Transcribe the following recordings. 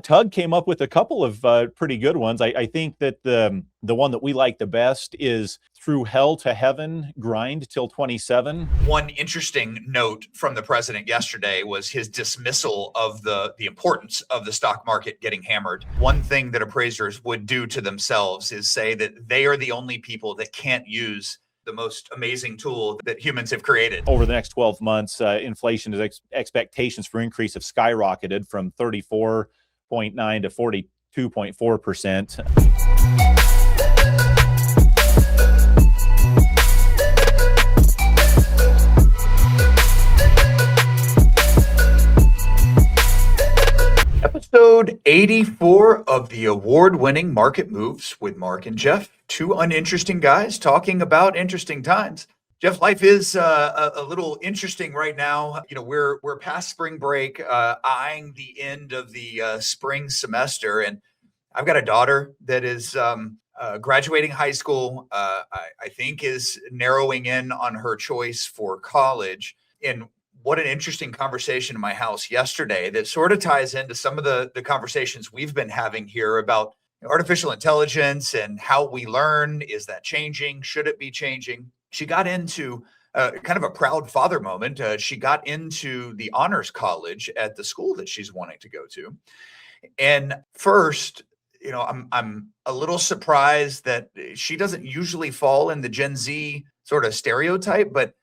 Tug came up with a couple of pretty good ones. I think that the one that we like the best is Through Hell to Heaven, Grind Till 27. One interesting note from the president yesterday was his dismissal of the importance of the stock market getting hammered. One thing that appraisers would do to themselves is say that they are the only people that can't use the most amazing tool that humans have created. Over the next 12 months, inflation expectations for increase have skyrocketed from 34.9 to 42.4%. Episode 84 of the award-winning Market Moves with Mark and Jeff, two uninteresting guys talking about interesting times. Jeff, life is a little interesting right now. You know, we're past spring break, eyeing the end of the spring semester, and I've got a daughter that is graduating high school. I think is narrowing in on her choice for college. And what an interesting conversation in my house yesterday that sort of ties into some of the conversations we've been having here about artificial intelligence and how we learn. Is that changing? Should it be changing? She got into kind of a proud father moment. She got into the honors college at the school that she's wanting to go to. And first, you know, I'm a little surprised that she doesn't usually fall in the Gen Z sort of stereotype, but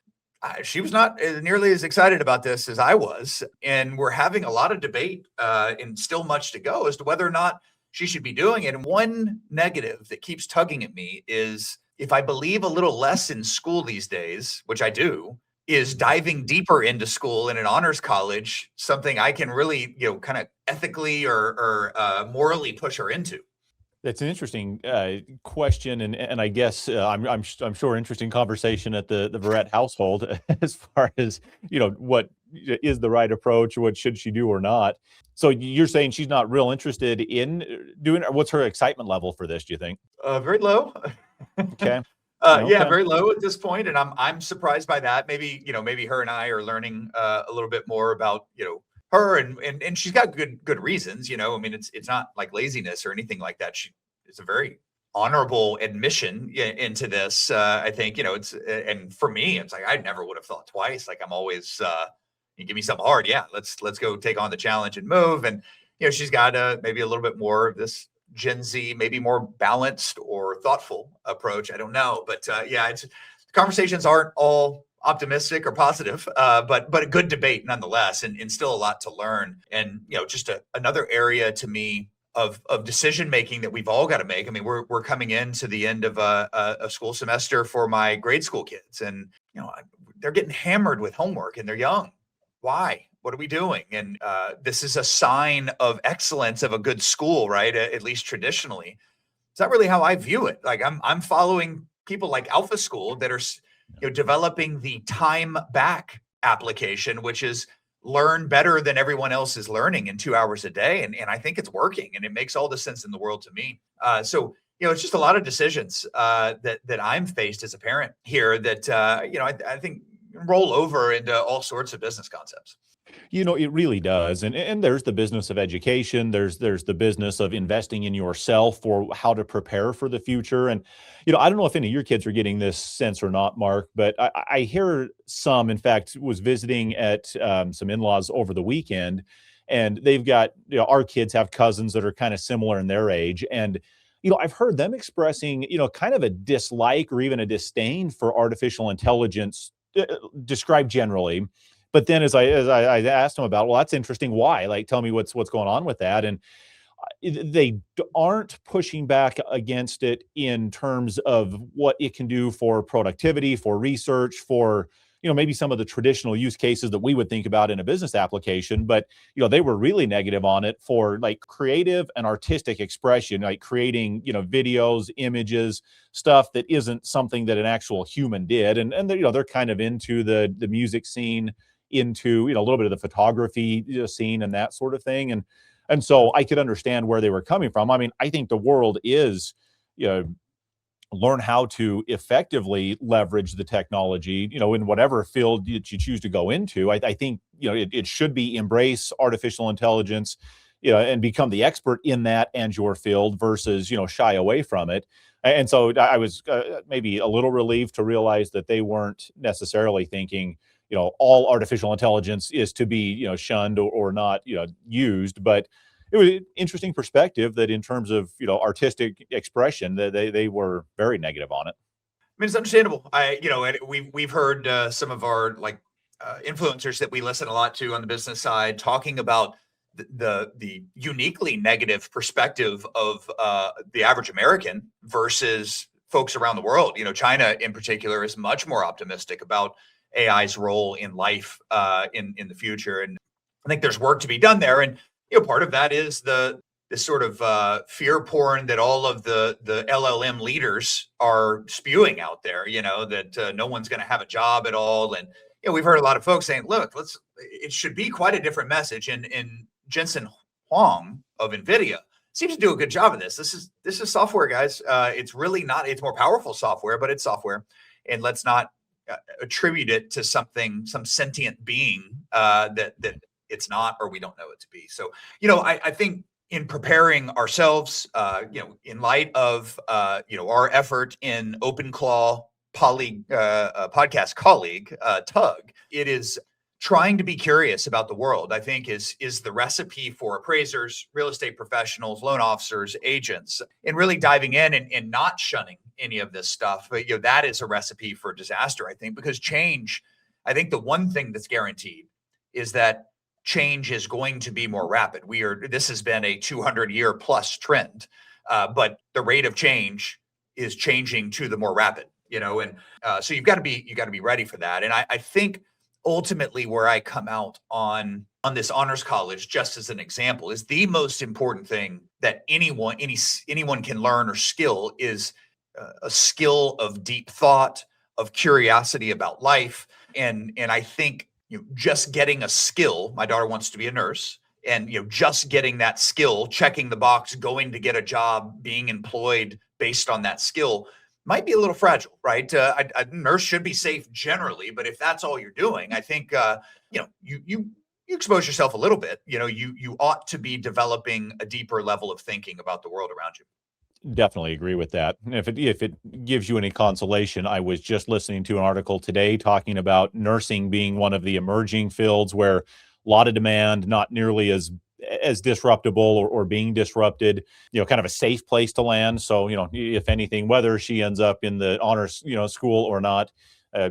she was not nearly as excited about this as I was. And we're having a lot of debate and still much to go as to whether or not she should be doing it. And one negative that keeps tugging at me is if I believe a little less in school these days, which I do, is diving deeper into school in an honors college, something I can really, you know, kind of ethically or morally push her into. That's an interesting question, and I guess I'm sure interesting conversation at the Verrett household as far as, you know, what is the right approach, what should she do or not. So you're saying she's not real interested in doing it. What's her excitement level for this, do you think? Very low. Okay. Yeah, very low at this point, and I'm surprised by that. Maybe, you know, maybe her and I are learning a little bit more about, you know, her and she's got good reasons, you know. I mean, it's not like laziness or anything like that. It's a very honorable admission into this. I think, you know, and for me, it's like I never would have thought twice. Like I'm always, you give me something hard, yeah, let's go take on the challenge and move. And you know, she's got maybe a little bit more of this Gen Z, maybe more balanced or thoughtful approach. I don't know, but yeah, conversations aren't all optimistic or positive, but a good debate nonetheless, and still a lot to learn. And you know, just another area to me of decision making that we've all got to make. I mean, we're coming into the end of a school semester for my grade school kids, and you know, they're getting hammered with homework, and they're young. Why? What are we doing? And this is a sign of excellence of a good school, right? At least traditionally, it's not really how I view it. Like I'm following people like Alpha School that are, you know, developing the time back application, which is learn better than everyone else is learning in 2 hours a day. And I think it's working, and it makes all the sense in the world to me. So, you know, it's just a lot of decisions that I'm faced as a parent here that, you know, I think roll over into all sorts of business concepts. You know, it really does. And there's the business of education. There's the business of investing in yourself for how to prepare for the future. And, you know, I don't know if any of your kids are getting this sense or not, Mark, but I hear some. In fact, was visiting at some in-laws over the weekend, and they've got, you know, our kids have cousins that are kind of similar in their age. And, you know, I've heard them expressing, you know, kind of a dislike or even a disdain for artificial intelligence described generally. But then as I asked them about, well, that's interesting. Why? Like, tell me what's going on with that. And they aren't pushing back against it in terms of what it can do for productivity, for research, for, you know, maybe some of the traditional use cases that we would think about in a business application. But, you know, they were really negative on it for like creative and artistic expression, like creating, you know, videos, images, stuff that isn't something that an actual human did. And you know, they're kind of into the music scene, into, you know, a little bit of the photography, you know, scene and that sort of thing. And so I could understand where they were coming from. I mean, I think the world is, you know, learn how to effectively leverage the technology, you know, in whatever field you choose to go into. I think, you know, it should be embrace artificial intelligence, and become the expert in that and your field versus, shy away from it. And so I was maybe a little relieved to realize that they weren't necessarily thinking, all artificial intelligence is to be, shunned or not, used. But it was an interesting perspective that in terms of, artistic expression, that they were very negative on it. I mean, it's understandable. And we've heard some of our influencers that we listen a lot to on the business side talking about the uniquely negative perspective of the average American versus folks around the world. China in particular is much more optimistic about AI's role in life in the future, and I think there's work to be done there. And part of that is the sort of fear porn that all of the LLM leaders are spewing out there. That no one's going to have a job at all, and we've heard a lot of folks saying, "Look, it should be quite a different message." And Jensen Huang of NVIDIA seems to do a good job of this. This is software, guys. It's really not. It's more powerful software, but it's software, and let's not attribute it to some sentient being that it's not, or we don't know it to be. So, I think in preparing ourselves, in light of our effort in OpenClaw podcast colleague Tug, it is trying to be curious about the world, I think is the recipe for appraisers, real estate professionals, loan officers, agents, and really diving in and not shunning any of this stuff. But that is a recipe for disaster, I think, because change, I think the one thing that's guaranteed is that change is going to be more rapid. This has been a 200-year plus trend, but the rate of change is changing to the more rapid, and so you've got to be ready for that. And I think ultimately where I come out on this honors college, just as an example, is the most important thing that anyone can learn or skill is a skill of deep thought, of curiosity about life. And I think just getting a skill, my daughter wants to be a nurse, and just getting that skill, checking the box, going to get a job, being employed based on that skill might be a little fragile, right? A nurse should be safe generally, but if that's all you're doing, I think you expose yourself a little bit. You ought to be developing a deeper level of thinking about the world around you. Definitely agree with that. And if it gives you any consolation, I was just listening to an article today talking about nursing being one of the emerging fields where a lot of demand, not nearly as disruptible or being disrupted, kind of a safe place to land. So, if anything, whether she ends up in the honors, school or not,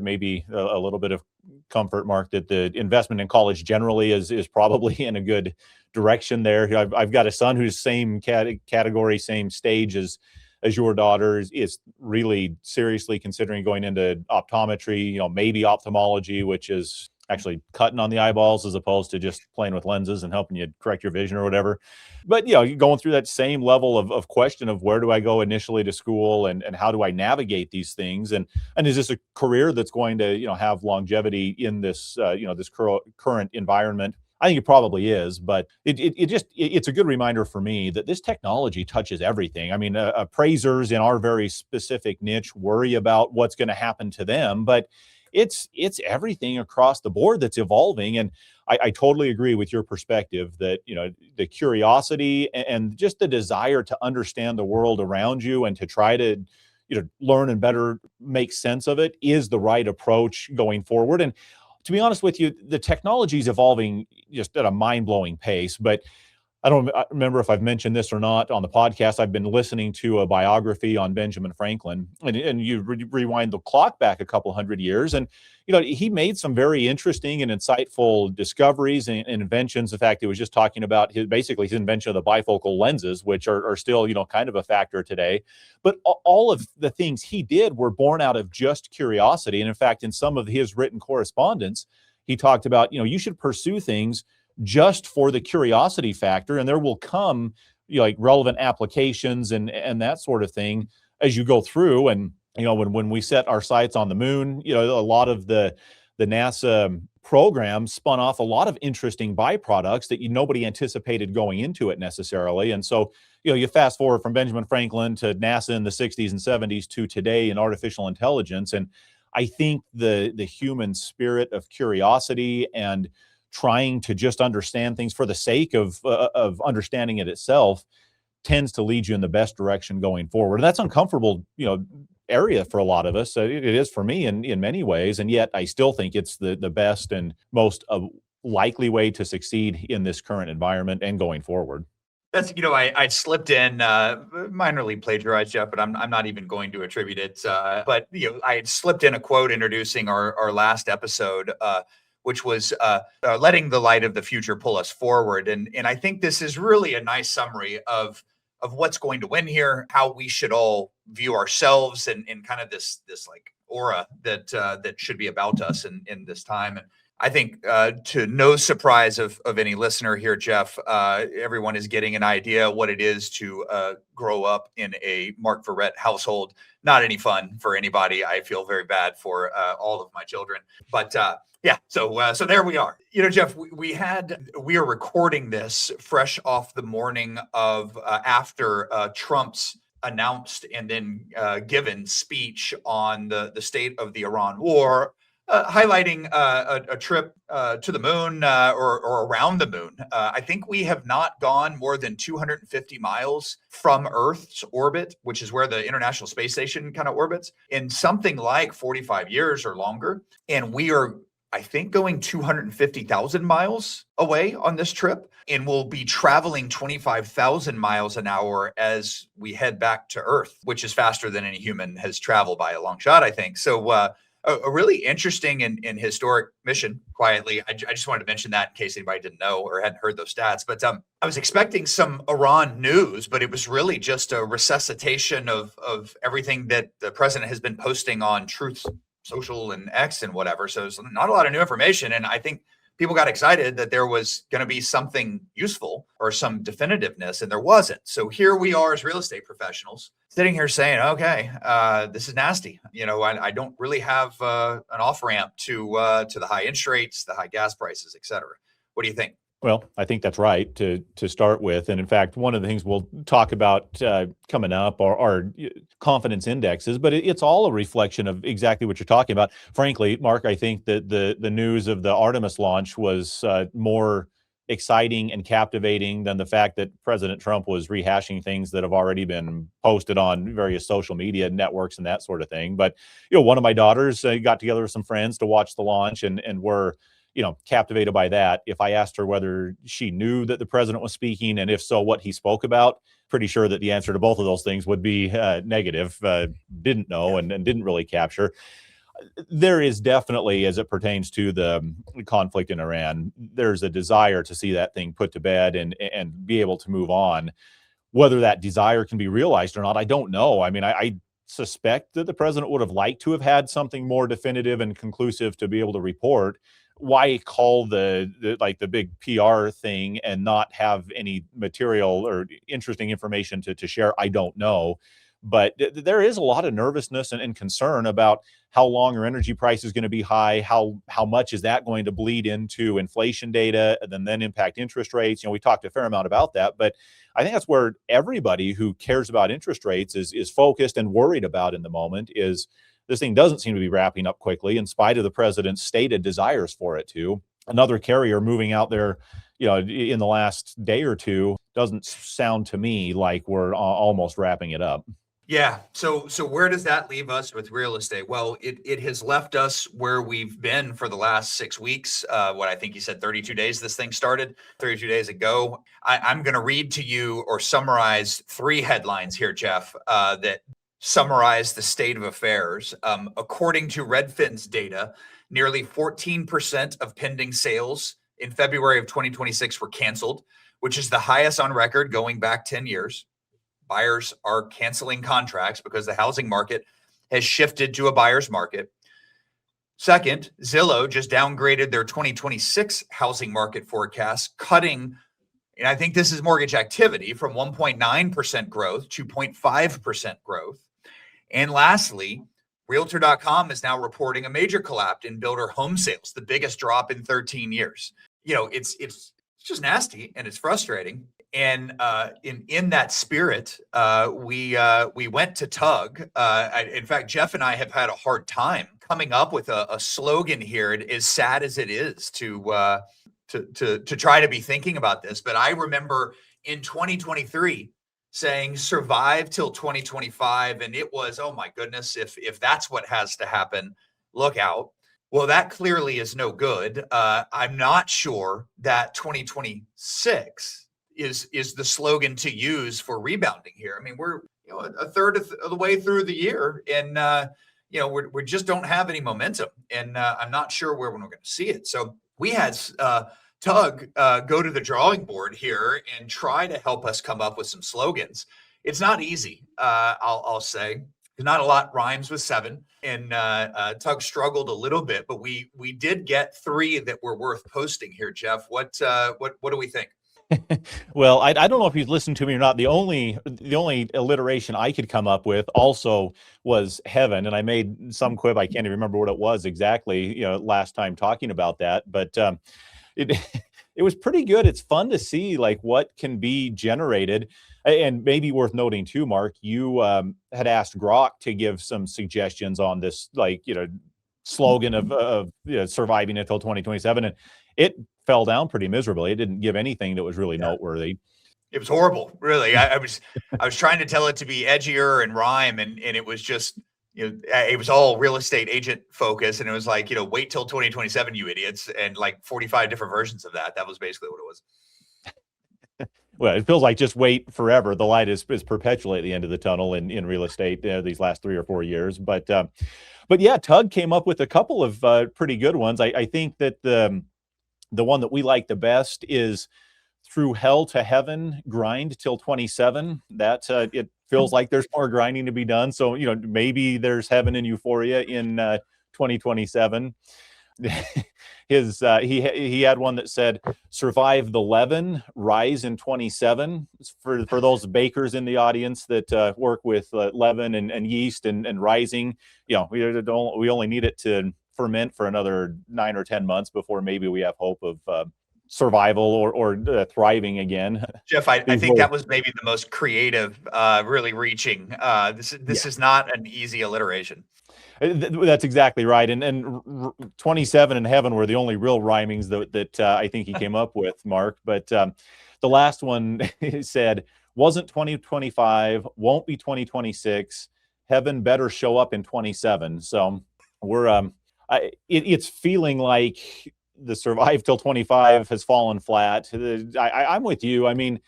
maybe a little bit of comfort, Mark, that the investment in college generally is probably in a good direction there. I've got a son who's same category, same stage as your daughter is really seriously considering going into optometry, maybe ophthalmology, which is actually cutting on the eyeballs as opposed to just playing with lenses and helping you correct your vision or whatever. But, you're going through that same level of question of where do I go initially to school and how do I navigate these things? And is this a career that's going to, have longevity in this, this current environment? I think it probably is, but it's a good reminder for me that this technology touches everything. I mean, appraisers in our very specific niche worry about what's going to happen to them, but it's everything across the board that's evolving. And I totally agree with your perspective that, the curiosity and just the desire to understand the world around you and to try to, learn and better make sense of it is the right approach going forward. And to be honest with you, the technology is evolving just at a mind-blowing pace, but I don't remember if I've mentioned this or not on the podcast. I've been listening to a biography on Benjamin Franklin, and you rewind the clock back a couple hundred years, and he made some very interesting and insightful discoveries and inventions. In fact, he was just talking about his invention of the bifocal lenses, which are still kind of a factor today. But all of the things he did were born out of just curiosity, and in fact, in some of his written correspondence, he talked about you should pursue things just for the curiosity factor, and there will come like relevant applications and that sort of thing as you go through. And when we set our sights on the moon, a lot of the NASA program spun off a lot of interesting byproducts that nobody anticipated going into it necessarily. And so you fast forward from Benjamin Franklin to NASA in the 60s and 70s to today in artificial intelligence, and I think the human spirit of curiosity and trying to just understand things for the sake of understanding it itself tends to lead you in the best direction going forward. And that's uncomfortable, area for a lot of us. It is for me in many ways, and yet I still think it's the best and most likely way to succeed in this current environment and going forward. That's, I slipped in, minorly plagiarized, Jeff, but I'm not even going to attribute it. But I had slipped in a quote introducing our last episode, which was letting the light of the future pull us forward. And I think this is really a nice summary of what's going to win here, how we should all view ourselves, and kind of this like aura that should be about us in this time. And I think to no surprise of any listener here, Jeff, everyone is getting an idea what it is to grow up in a Mark Verrett household. Not any fun for anybody. I feel very bad for all of my children, but yeah, so there we are. Jeff, we are recording this fresh off the morning of after Trump's announced and then given speech on the state of the Iran war, highlighting a trip to the moon or around the moon. I think we have not gone more than 250 miles from Earth's orbit, which is where the International Space Station kind of orbits, in something like 45 years or longer. And we are, I think, going 250,000 miles away on this trip, and we'll be traveling 25,000 miles an hour as we head back to Earth, which is faster than any human has traveled by a long shot, I think. So a really interesting and historic mission, quietly. I just wanted to mention that in case anybody didn't know or hadn't heard those stats. But I was expecting some Iran news, but it was really just a resuscitation of everything that the president has been posting on Truth Social and X and whatever. So there's not a lot of new information. And I think people got excited that there was going to be something useful or some definitiveness, and there wasn't. So here we are as real estate professionals sitting here saying, okay, this is nasty. I don't really have an off ramp to the high interest rates, the high gas prices, et cetera. What do you think? Well, I think that's right to start with. And in fact, one of the things we'll talk about coming up are confidence indexes, but it's all a reflection of exactly what you're talking about. Frankly, Mark, I think that the news of the Artemis launch was more exciting and captivating than the fact that President Trump was rehashing things that have already been posted on various social media networks and that sort of thing. But, one of my daughters got together with some friends to watch the launch and were captivated by that. If I asked her whether she knew that the president was speaking, and if so, what he spoke about, pretty sure that the answer to both of those things would be negative. Didn't know and didn't really capture. There is definitely, as it pertains to the conflict in Iran, there's a desire to see that thing put to bed and be able to move on. Whether that desire can be realized or not, I don't know. I mean, I suspect that the president would have liked to have had something more definitive and conclusive to be able to report. Why call the big PR thing and not have any material or interesting information to share? I don't know. But there is a lot of nervousness and concern about how long our energy price is going to be high, how much is that going to bleed into inflation data and then impact interest rates. We talked a fair amount about that, but I think that's where everybody who cares about interest rates is focused and worried about in the moment. Is this thing doesn't seem to be wrapping up quickly in spite of the president's stated desires for it to. Another carrier moving out there, in the last day or two doesn't sound to me like we're almost wrapping it up. Yeah. So where does that leave us with real estate? Well, it has left us where we've been for the last 6 weeks. What I think you said 32 days this thing started 32 days ago. I'm going to read to you or summarize 3 headlines here, Jeff, that summarize the state of affairs. According to Redfin's data, nearly 14% of pending sales in February of 2026 were canceled, which is the highest on record going back 10 years. Buyers are canceling contracts because the housing market has shifted to a buyer's market. Second, Zillow just downgraded their 2026 housing market forecast, cutting, and I think this is mortgage activity, from 1.9% growth to 0.5% growth. And lastly, Realtor.com is now reporting a major collapse in builder home sales, the biggest drop in 13 years. It's just nasty and it's frustrating. And in that spirit, we went to Tug. In fact, Jeff and I have had a hard time coming up with a slogan here. As sad as it is to to try to be thinking about this. But I remember in 2023 saying survive till 2025, and it was, oh my goodness, if that's what has to happen, look out. Well, that clearly is no good. I'm not sure that 2026 is the slogan to use for rebounding here. I mean, we're a third of the way through the year, and we just don't have any momentum, and I'm not sure where we're going to see it. So we had Tug go to the drawing board here and try to help us come up with some slogans. It's not easy, I'll say. Not a lot rhymes with 7, and Tug struggled a little bit, but we did get 3 that were worth posting here. Jeff, what do we think? Well, I don't know if you've listened to me or not. The only alliteration I could come up with also was heaven, and I made some quip. I can't even remember what it was exactly, last time talking about that, but it it was pretty good. It's fun to see like what can be generated. And maybe worth noting too, Mark, you had asked Grok to give some suggestions on this, slogan of surviving until 2027, and it fell down pretty miserably. It didn't give anything that was really noteworthy. It was horrible, really. I was trying to tell it to be edgier and rhyme, and it was just, it was all real estate agent focus, and it was like, wait till 2027, you idiots, and like 45 different versions of that. That was basically what it was. Well, it feels like just wait forever. The light is perpetually at the end of the tunnel in real estate these last 3 or 4 years. But yeah, Tug came up with a couple of pretty good ones. I think that the one that we like the best is through hell to heaven, grind till 27. That it feels like there's more grinding to be done. So, maybe there's heaven and euphoria in 2027. He had one that said survive the leaven, rise in 27. For those bakers in the audience that work with leaven and yeast and rising, we only need it to ferment for another 9 or 10 months before maybe we have hope of survival or thriving again. Jeff, I think that was maybe the most creative, really reaching. This is not an easy alliteration. That's exactly right. And 27 and heaven were the only real rhymings that I think he came up with, Mark. But the last one said, wasn't 2025, won't be 2026. Heaven better show up in 27. So we're it's feeling like the survive till 25 has fallen flat. I'm with you. I mean,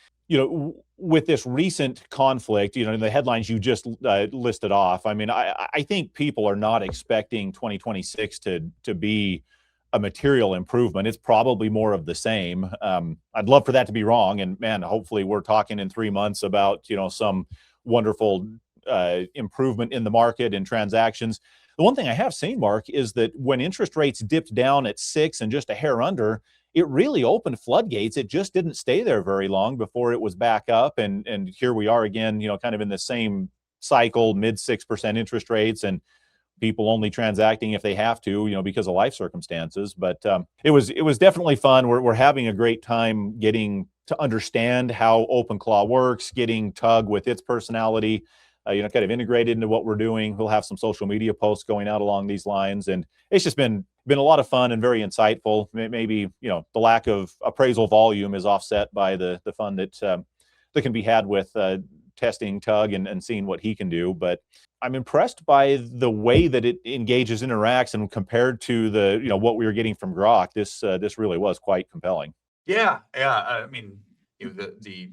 with this recent conflict, the headlines you just listed off, I mean, I think people are not expecting 2026 to be a material improvement. It's probably more of the same. I'd love for that to be wrong. And man, hopefully we're talking in 3 months about, some wonderful improvement in the market and transactions. The one thing I have seen, Mark, is that when interest rates dipped down at 6 and just a hair under, it really opened floodgates. It just didn't stay there very long before it was back up. And here we are again, kind of in the same cycle, mid 6% interest rates, and people only transacting if they have to, because of life circumstances. But it was definitely fun. We're having a great time getting to understand how OpenClaw works, getting Tug with its personality, kind of integrated into what we're doing. We'll have some social media posts going out along these lines, and it's just been a lot of fun and very insightful. Maybe the lack of appraisal volume is offset by the fun that can be had with testing Tug and seeing what he can do. But I'm impressed by the way that it engages, interacts, and compared to the what we were getting from Grok, this really was quite compelling. Yeah. I mean, the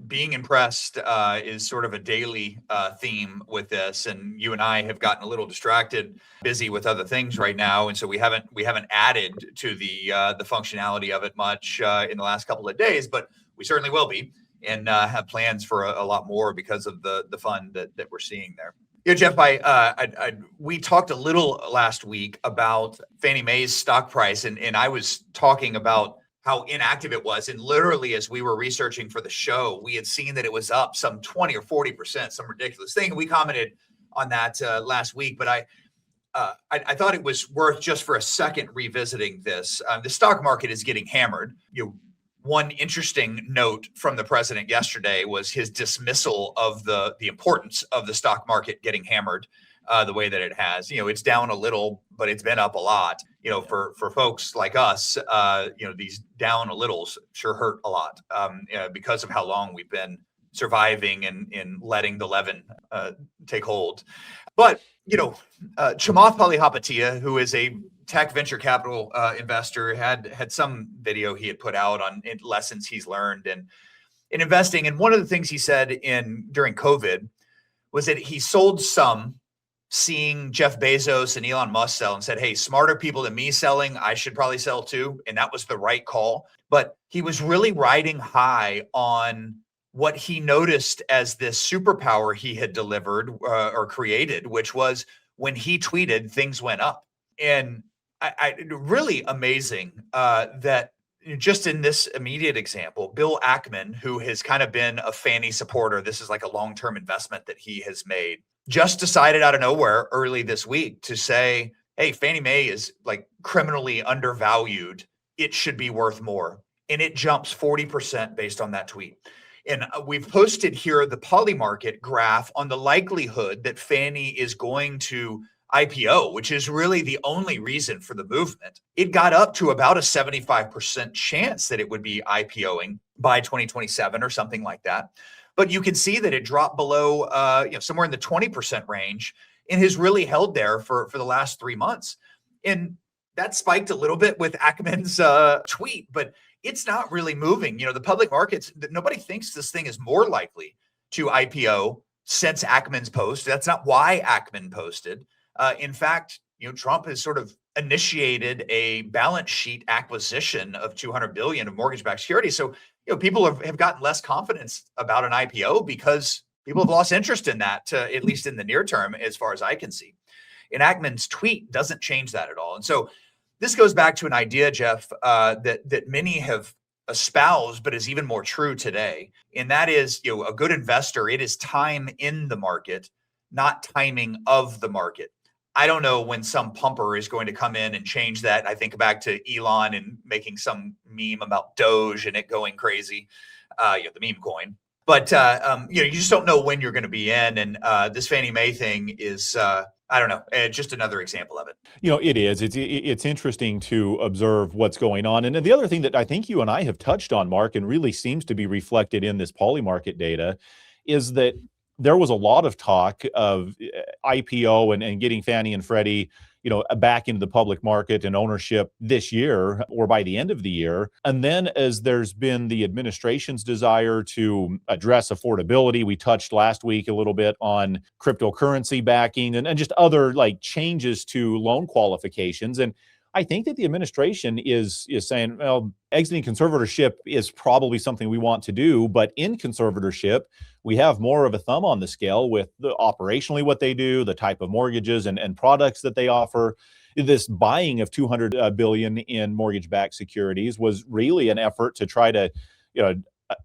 being impressed is sort of a daily theme with this, and you and I have gotten a little distracted, busy with other things right now, and so we haven't added to the functionality of it much in the last couple of days, but we certainly will be, and have plans for a lot more because of the fun that we're seeing there. Yeah, Jeff, we talked a little last week about Fannie Mae's stock price, and I was talking about how inactive it was. And literally, as we were researching for the show, we had seen that it was up some 20 or 40%, some ridiculous thing. We commented on that last week, but I thought it was worth just for a second revisiting this. The stock market is getting hammered. One interesting note from the president yesterday was his dismissal of the importance of the stock market getting hammered. the way that it has. It's down a little, but it's been up a lot. For folks like us, these down a littles sure hurt a lot because of how long we've been surviving and in letting the leaven take hold. But Chamath Palihapitiya, who is a tech venture capital investor, had some video he had put out on lessons he's learned in investing. And one of the things he said during COVID was that he sold some, seeing Jeff Bezos and Elon Musk sell, and said, hey, smarter people than me selling, I should probably sell too. And that was the right call. But he was really riding high on what he noticed as this superpower he had delivered or created, which was when he tweeted, things went up. And I really amazing that just in this immediate example, Bill Ackman, who has kind of been a Fannie supporter, this is like a long-term investment that he has made, just decided out of nowhere early this week to say, hey, Fannie Mae is like criminally undervalued. It should be worth more. And it jumps 40% based on that tweet. And we've posted here the Polymarket graph on the likelihood that Fannie is going to IPO, which is really the only reason for the movement. It got up to about a 75% chance that it would be IPOing by 2027 or something like that. But you can see that it dropped below, somewhere in the 20% range, and has really held there for the last 3 months. And that spiked a little bit with Ackman's tweet, but it's not really moving. The public markets, nobody thinks this thing is more likely to IPO since Ackman's post. That's not why Ackman posted. In fact, Trump has sort of initiated a balance sheet acquisition of $200 billion of mortgage-backed securities. So, people have gotten less confidence about an IPO because people have lost interest in that, at least in the near term, as far as I can see. And Ackman's tweet doesn't change that at all. And so this goes back to an idea, Jeff, that many have espoused, but is even more true today. And that is, a good investor, it is time in the market, not timing of the market. I don't know when some pumper is going to come in and change that. I think back to Elon and making some meme about Doge and it going crazy, the meme coin. But, you just don't know when you're going to be in. And this Fannie Mae thing is, I don't know, just another example of it. It is. It's interesting to observe what's going on. And the other thing that I think you and I have touched on, Mark, and really seems to be reflected in this Polymarket data is that there was a lot of talk of IPO and getting Fannie and Freddie, back into the public market and ownership this year or by the end of the year. And then as there's been the administration's desire to address affordability, we touched last week a little bit on cryptocurrency backing and just other like changes to loan qualifications. And I think that the administration is saying, well, exiting conservatorship is probably something we want to do, but in conservatorship, we have more of a thumb on the scale with operationally what they do, the type of mortgages and products that they offer. This buying of $200 billion in mortgage-backed securities was really an effort to try to,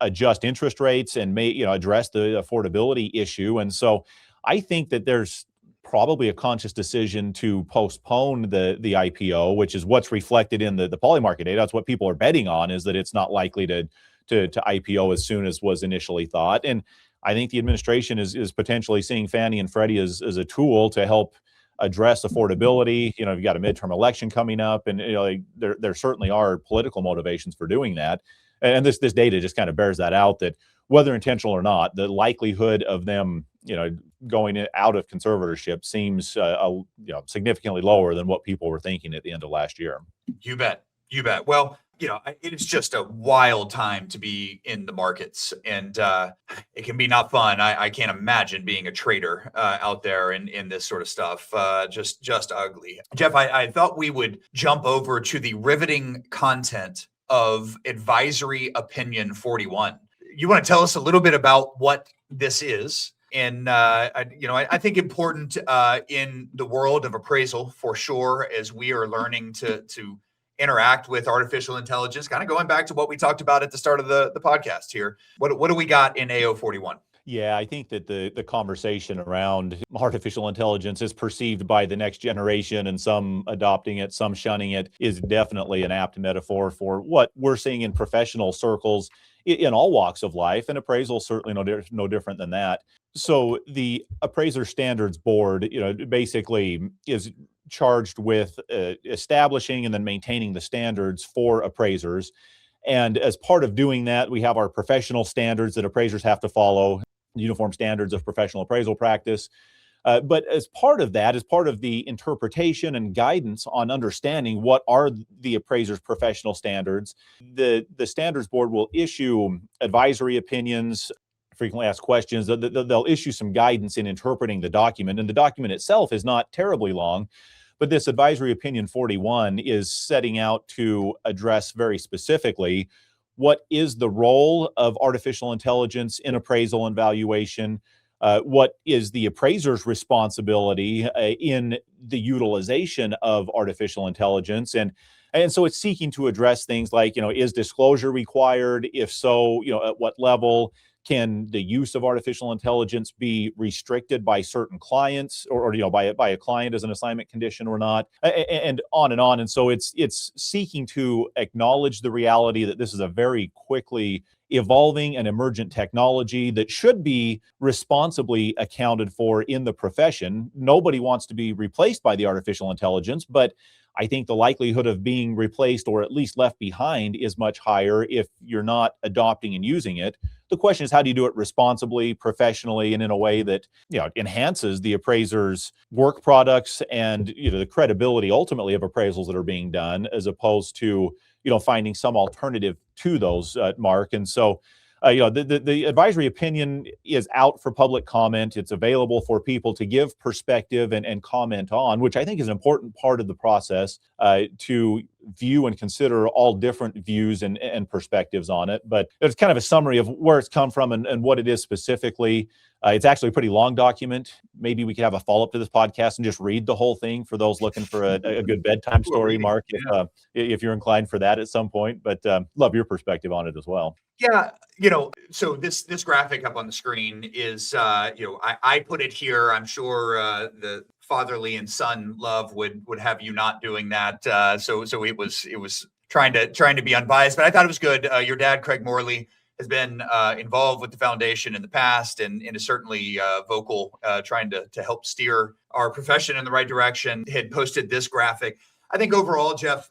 adjust interest rates and address the affordability issue. And so I think that there's probably a conscious decision to postpone the IPO, which is what's reflected in the Polymarket data. That's what people are betting on, is that it's not likely to IPO as soon as was initially thought. And I think the administration is potentially seeing Fannie and Freddie as a tool to help address affordability. You've got a midterm election coming up, and there certainly are political motivations for doing that. And this data just kind of bears that out, that whether intentional or not, the likelihood of them going out of conservatorship seems significantly lower than what people were thinking at the end of last year. You bet. Well, it's just a wild time to be in the markets, and it can be not fun. I can't imagine being a trader out there in this sort of stuff. Just ugly. Jeff, I thought we would jump over to the riveting content of Advisory Opinion 41. You want to tell us a little bit about what this is? And, I think important in the world of appraisal, for sure, as we are learning to interact with artificial intelligence, kind of going back to what we talked about at the start of the podcast here. What do we got in AO 41? Yeah, I think that the conversation around artificial intelligence is perceived by the next generation, and some adopting it, some shunning it, is definitely an apt metaphor for what we're seeing in professional circles in all walks of life, and appraisal certainly no different than that. So the Appraiser Standards Board, basically is charged with establishing and then maintaining the standards for appraisers. And as part of doing that, we have our professional standards that appraisers have to follow, uniform standards of professional appraisal practice. But as part of that, as part of the interpretation and guidance on understanding what are the appraiser's professional standards, the Standards Board will issue advisory opinions, frequently asked questions. They'll issue some guidance in interpreting the document. And the document itself is not terribly long, but this advisory opinion 41 is setting out to address very specifically what is the role of artificial intelligence in appraisal and valuation, what is the appraiser's responsibility in the utilization of artificial intelligence, and so it's seeking to address things like, is disclosure required? If so, at what level? Can the use of artificial intelligence be restricted by certain clients, or by a client as an assignment condition or not, and on and on. And so it's seeking to acknowledge the reality that this is a very quickly evolving and emergent technology that should be responsibly accounted for in the profession. Nobody wants to be replaced by the artificial intelligence, but I think the likelihood of being replaced or at least left behind is much higher if you're not adopting and using it. The question is, how do you do it responsibly, professionally, and in a way that enhances the appraiser's work products and the credibility ultimately of appraisals that are being done, as opposed to finding some alternative to those, Mark. And so the advisory opinion is out for public comment. It's available for people to give perspective and comment on, which I think is an important part of the process, to view and consider all different views and perspectives on it. But it's kind of a summary of where it's come from and what it is specifically. It's actually a pretty long document. Maybe we could have a follow-up to this podcast and just read the whole thing for those looking for a good bedtime story, Mark, if you're inclined for that at some point. But love your perspective on it as well. Yeah, so this graphic up on the screen is, I put it here. I'm sure the fatherly and son love would have you not doing that. So it was trying to be unbiased, but I thought it was good. Your dad, Craig Morley, has been involved with the foundation in the past and is certainly vocal, trying to help steer our profession in the right direction. Had posted this graphic. I think overall, Jeff,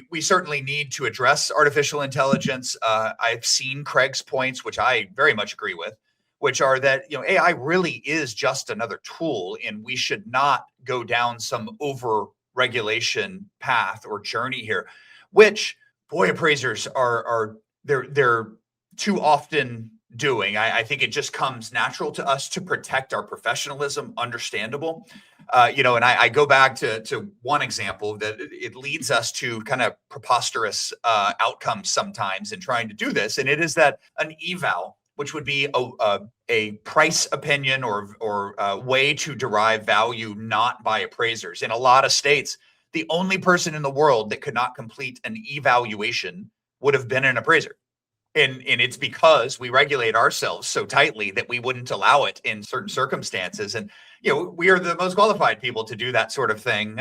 we certainly need to address artificial intelligence. I've seen Craig's points, which I very much agree with, which are that AI really is just another tool, and we should not go down some over-regulation path or journey here, which appraisers are they're too often doing. I think it just comes natural to us to protect our professionalism, understandable. And I go back to one example that it leads us to kind of preposterous outcomes sometimes in trying to do this. And it is that an eval, which would be a price opinion or a way to derive value not by appraisers. In a lot of states, the only person in the world that could not complete an evaluation would have been an appraiser. And it's because we regulate ourselves so tightly that we wouldn't allow it in certain circumstances. And, we are the most qualified people to do that sort of thing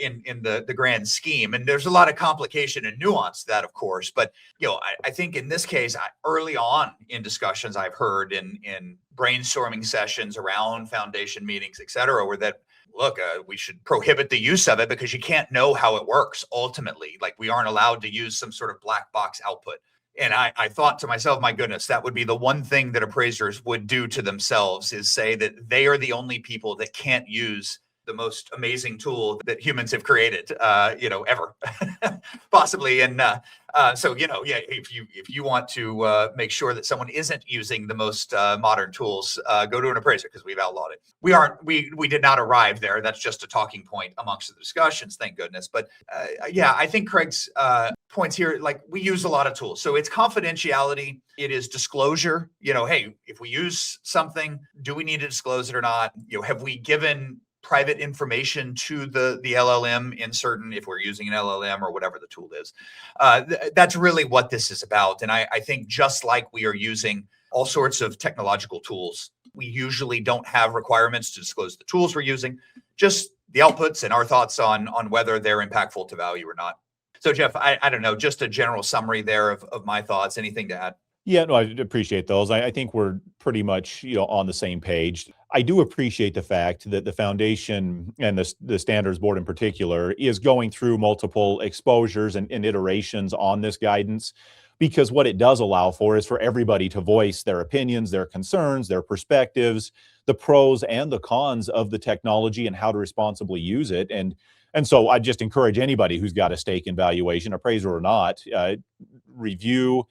in the grand scheme. And there's a lot of complication and nuance to that, of course. But, I think in this case, early on in discussions I've heard in brainstorming sessions around foundation meetings, et cetera, were that, look, we should prohibit the use of it because you can't know how it works ultimately. Like, we aren't allowed to use some sort of black box output. And I thought to myself, my goodness, that would be the one thing that appraisers would do to themselves, is say that they are the only people that can't use the most amazing tool that humans have created, ever, possibly. And if you want to make sure that someone isn't using the most modern tools, go to an appraiser, because we've outlawed it. We did not arrive there. That's just a talking point amongst the discussions, thank goodness. But I think Craig's points here, like, we use a lot of tools. So it's confidentiality. It is disclosure. Hey, if we use something, do we need to disclose it or not? Have we given private information to the LLM in certain, if we're using an LLM or whatever the tool is. That's really what this is about. And I think just like we are using all sorts of technological tools. We usually don't have requirements to disclose the tools we're using, just the outputs and our thoughts on whether they're impactful to value or not. So Jeff, I don't know, just a general summary there of my thoughts. Anything to add? Yeah, no, I appreciate those. I think we're pretty much, on the same page. I do appreciate the fact that the foundation and the standards board in particular is going through multiple exposures and iterations on this guidance, because what it does allow for is for everybody to voice their opinions, their concerns, their perspectives, the pros and the cons of the technology and how to responsibly use it. And so I just encourage anybody who's got a stake in valuation, appraiser or not, review,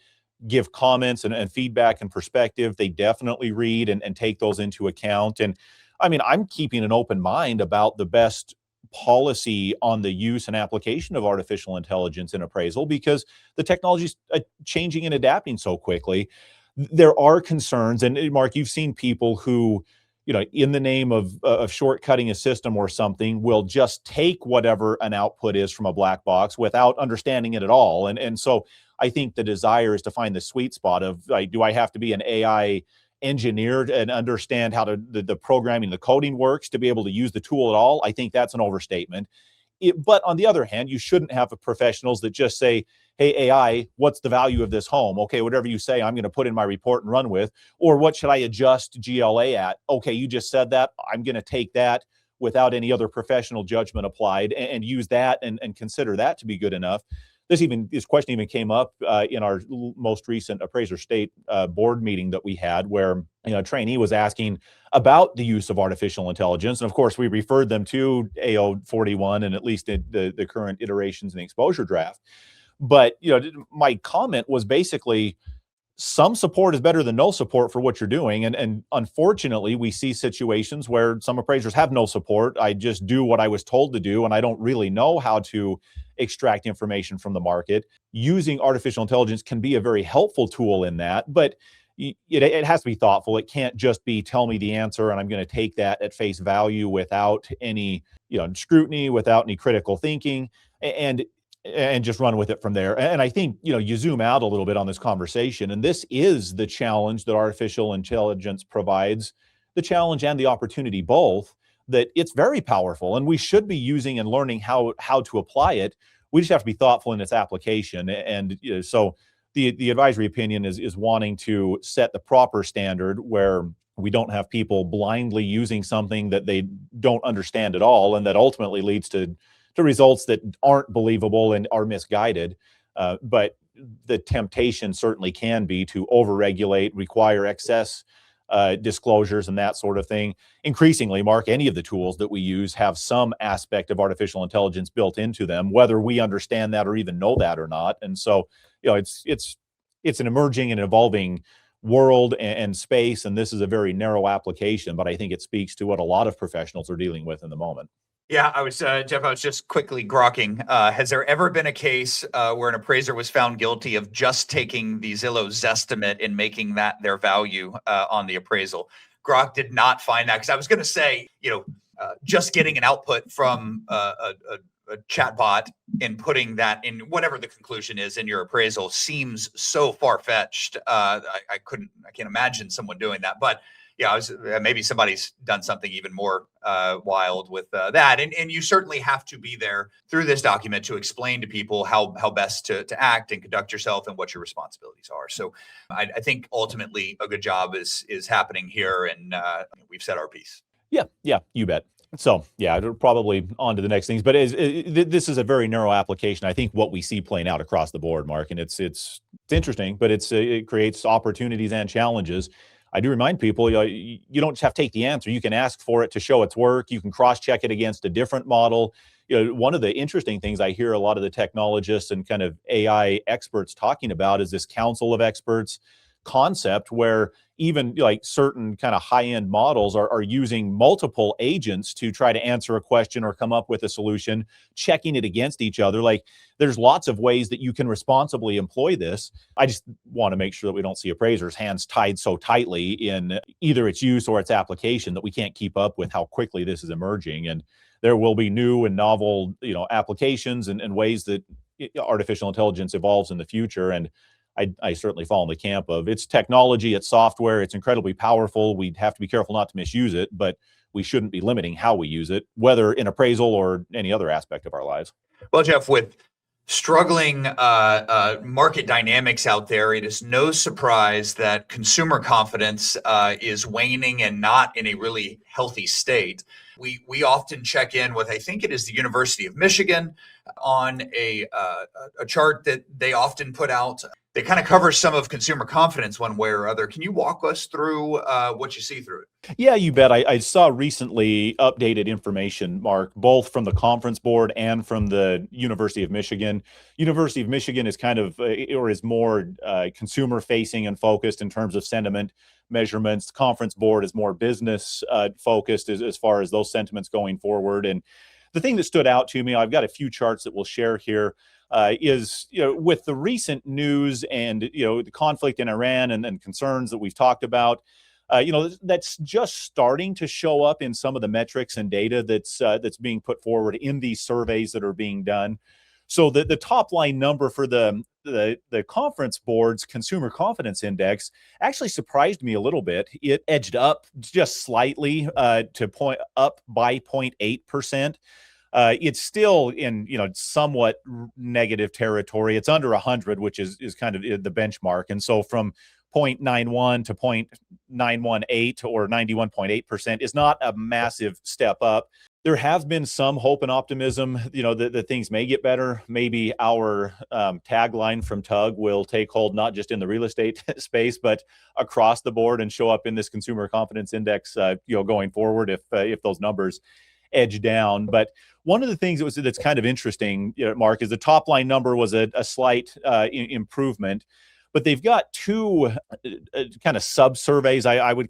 give comments and feedback and perspective. They definitely read and take those into account. And I mean, I'm keeping an open mind about the best policy on the use and application of artificial intelligence in appraisal, because the technology is changing and adapting so quickly. There are concerns, and Mark, you've seen people who, in the name of shortcutting a system or something, will just take whatever an output is from a black box without understanding it at all. And so I think the desire is to find the sweet spot of, like, do I have to be an AI engineer and understand how the programming, the coding works to be able to use the tool at all? I think that's an overstatement. But on the other hand, you shouldn't have professionals that just say, hey, AI, what's the value of this home? Okay, whatever you say, I'm going to put in my report and run with. Or what should I adjust GLA at? Okay, you just said that. I'm going to take that without any other professional judgment applied and use that and consider that to be good enough. This question even came up in our most recent appraiser state board meeting that we had, where a trainee was asking about the use of artificial intelligence, and of course we referred them to E84 and at least the current iterations in the exposure draft. But my comment was basically, some support is better than no support for what you're doing. And unfortunately, we see situations where some appraisers have no support. I just do what I was told to do, and I don't really know how to extract information from the market. Using artificial intelligence can be a very helpful tool in that, but it has to be thoughtful. It can't just be, tell me the answer and I'm going to take that at face value without any scrutiny, without any critical thinking, and just run with it from there. And I think, you zoom out a little bit on this conversation, and this is the challenge that artificial intelligence provides, the challenge and the opportunity both, that it's very powerful and we should be using and learning how to apply it. We just have to be thoughtful in its application. And so the advisory opinion is wanting to set the proper standard where we don't have people blindly using something that they don't understand at all, and that ultimately leads to results that aren't believable and are misguided. But the temptation certainly can be to overregulate, require excess disclosures and that sort of thing. Increasingly, Mark, any of the tools that we use have some aspect of artificial intelligence built into them, whether we understand that or even know that or not. And so, it's an emerging and evolving world and space, and this is a very narrow application, but I think it speaks to what a lot of professionals are dealing with in the moment. Yeah, Jeff, I was just quickly grokking. Has there ever been a case where an appraiser was found guilty of just taking the Zillow Zestimate and making that their value on the appraisal? Grok did not find that, because I was going to say, just getting an output from a chatbot and putting that in, whatever the conclusion is, in your appraisal seems so far-fetched. I can't imagine someone doing that, but yeah, maybe somebody's done something even more wild with that. And you certainly have to be there through this document to explain to people how best to act and conduct yourself and what your responsibilities are. So I think ultimately a good job is happening here, and we've said our piece. Yeah, you bet. So yeah, probably on to the next things, but this is a very narrow application. I think what we see playing out across the board, Mark, and it's interesting, but it creates opportunities and challenges. I do remind people, you don't just have to take the answer. You can ask for it to show its work. You can cross-check it against a different model. One of the interesting things I hear a lot of the technologists and kind of AI experts talking about is this council of experts concept, where even like certain kind of high-end models are using multiple agents to try to answer a question or come up with a solution, checking it against each other. Like, there's lots of ways that you can responsibly employ this. I just want to make sure that we don't see appraisers' hands tied so tightly in either its use or its application that we can't keep up with how quickly this is emerging. And there will be new and novel, applications and ways that artificial intelligence evolves in the future. And I certainly fall in the camp of it's technology, it's software, it's incredibly powerful. We'd have to be careful not to misuse it, but we shouldn't be limiting how we use it, whether in appraisal or any other aspect of our lives. Well, Jeff, with struggling market dynamics out there, it is no surprise that consumer confidence is waning and not in a really healthy state. We often check in with, I think it is the University of Michigan, on a chart that they often put out. They kind of covers some of consumer confidence one way or other. Can you walk us through what you see through it? Yeah, you bet. I saw recently updated information, Mark, both from the Conference Board and from the University of Michigan. University of Michigan is kind of, or is more consumer facing and focused in terms of sentiment measurements. The Conference Board is more business focused as far as those sentiments going forward. And the thing that stood out to me, I've got a few charts that we'll share here, is, with the recent news and, the conflict in Iran and concerns that we've talked about, that's just starting to show up in some of the metrics and data that's being put forward in these surveys that are being done. So the top line number for the Conference Board's Consumer Confidence Index actually surprised me a little bit. It edged up just slightly to point up by 0.8%. It's still in somewhat negative territory. It's under 100, which is kind of the benchmark. And so from 0.91 to 0.918 or 91.8% is not a massive step up. There have been some hope and optimism, that things may get better. Maybe our tagline from Tug will take hold, not just in the real estate space, but across the board and show up in this consumer confidence index, going forward if those numbers edge down. But one of the things that's kind of interesting, Mark, is the top line number was a slight improvement. But they've got two kind of sub-surveys, I would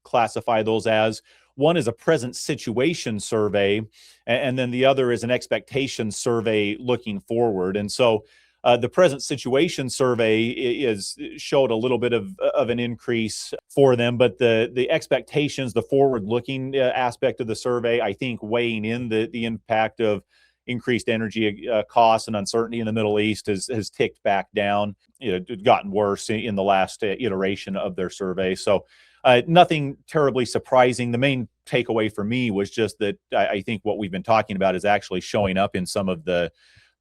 classify those as. One is a present situation survey, and then the other is an expectation survey looking forward. And so the present situation survey showed a little bit of an increase for them, but the expectations, the forward-looking aspect of the survey, I think weighing in the impact of increased energy costs and uncertainty in the Middle East has ticked back down. It's gotten worse in the last iteration of their survey. So nothing terribly surprising. The main takeaway for me was just that I think what we've been talking about is actually showing up in some of the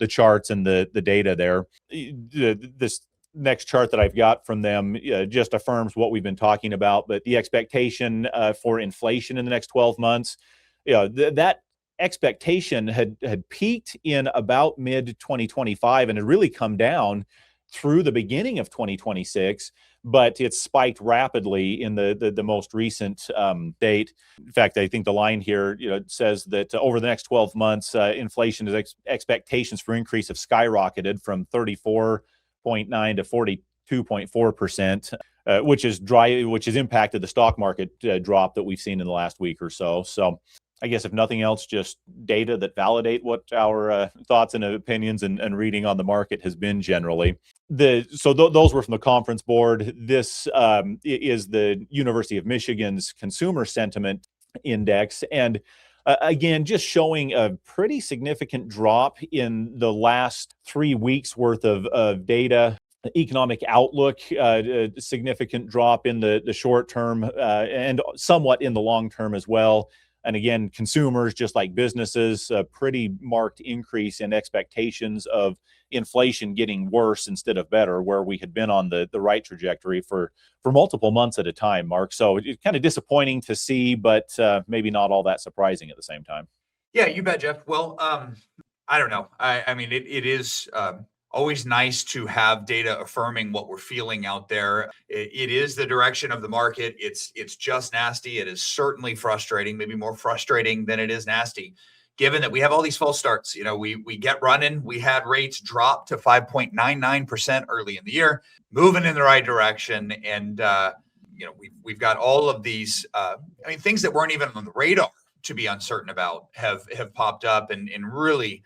charts and the data there. This next chart that I've got from them just affirms what we've been talking about, but the expectation for inflation in the next 12 months, that expectation had peaked in about mid 2025 and had really come down through the beginning of 2026, but it's spiked rapidly in the most recent date. In fact, I think the line here says that over the next 12 months, inflation expectations for increase have skyrocketed from 34.9 to 42.4%, which has impacted the stock market drop that we've seen in the last week or so. So I guess if nothing else, just data that validate what our thoughts and opinions and reading on the market has been generally. Those were from the Conference Board. This is the University of Michigan's Consumer Sentiment Index. And again, just showing a pretty significant drop in the last 3 weeks worth of data. Economic outlook, a significant drop in the short term and somewhat in the long term as well. And again, consumers, just like businesses, a pretty marked increase in expectations of inflation getting worse instead of better, where we had been on the right trajectory for multiple months at a time, Mark. So it's kind of disappointing to see, but maybe not all that surprising at the same time. Yeah, you bet, Jeff. Well, I don't know. I mean, it is always nice to have data affirming what we're feeling out there. It is the direction of the market. It's just nasty. It is certainly frustrating, maybe more frustrating than it is nasty, given that we have all these false starts. We get running. We had rates drop to 5.99% early in the year, moving in the right direction. And, we've got all of these, things that weren't even on the radar to be uncertain about have popped up and really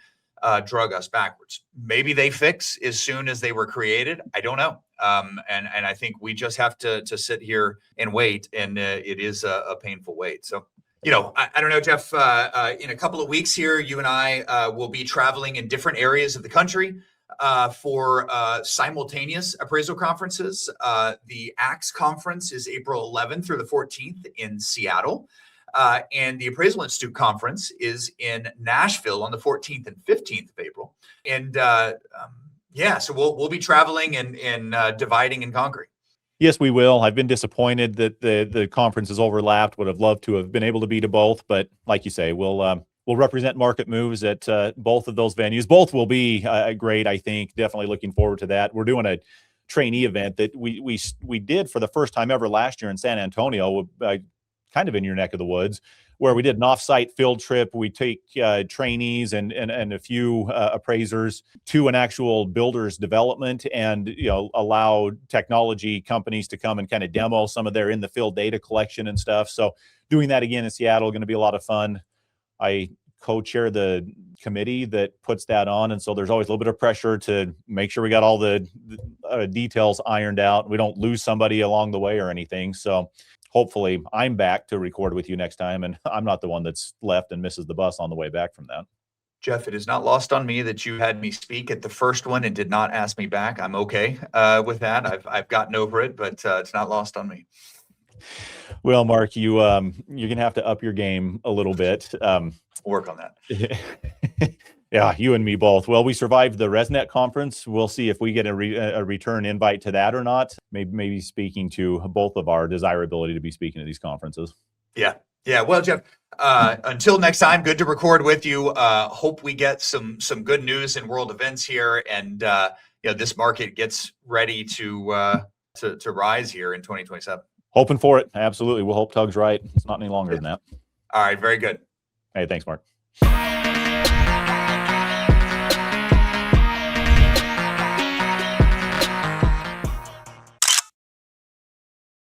drug us backwards. Maybe they fix as soon as they were created. I don't know. And I think we just have to sit here and wait. And it is a painful wait. So, I don't know, Jeff, in a couple of weeks here, you and I will be traveling in different areas of the country. for simultaneous appraisal conferences. The ACTS conference is April 11th through the 14th in Seattle. And the Appraisal Institute conference is in Nashville on the 14th and 15th of April. And so we'll be traveling and dividing and conquering. Yes, we will. I've been disappointed that the conferences overlapped. Would have loved to have been able to be to both, but like you say, we'll represent Market Moves at both of those venues. Both will be great, I think. Definitely looking forward to that. We're doing a trainee event that we did for the first time ever last year in San Antonio, kind of in your neck of the woods, where we did an off-site field trip. We take trainees and a few appraisers to an actual builder's development, and allow technology companies to come and kind of demo some of their in-the-field data collection and stuff. So doing that again in Seattle is going to be a lot of fun. I co-chair the committee that puts that on, and so there's always a little bit of pressure to make sure we got all the details ironed out. We don't lose somebody along the way or anything. So hopefully I'm back to record with you next time, and I'm not the one that's left and misses the bus on the way back from that. Jeff, it is not lost on me that you had me speak at the first one and did not ask me back. I'm okay with that. I've gotten over it, but it's not lost on me. Well, Mark, you're gonna have to up your game a little bit. Work on that. Yeah, you and me both. Well, we survived the ResNet conference. We'll see if we get a return invite to that or not. Maybe speaking to both of our desirability to be speaking at these conferences. Yeah. Well, Jeff, until next time, good to record with you. Hope we get some good news in world events here, and this market gets ready to rise here in 2027. Hoping for it. Absolutely. We'll hope Tug's right. It's not any longer than that. All right. Very good. Hey, thanks, Mark.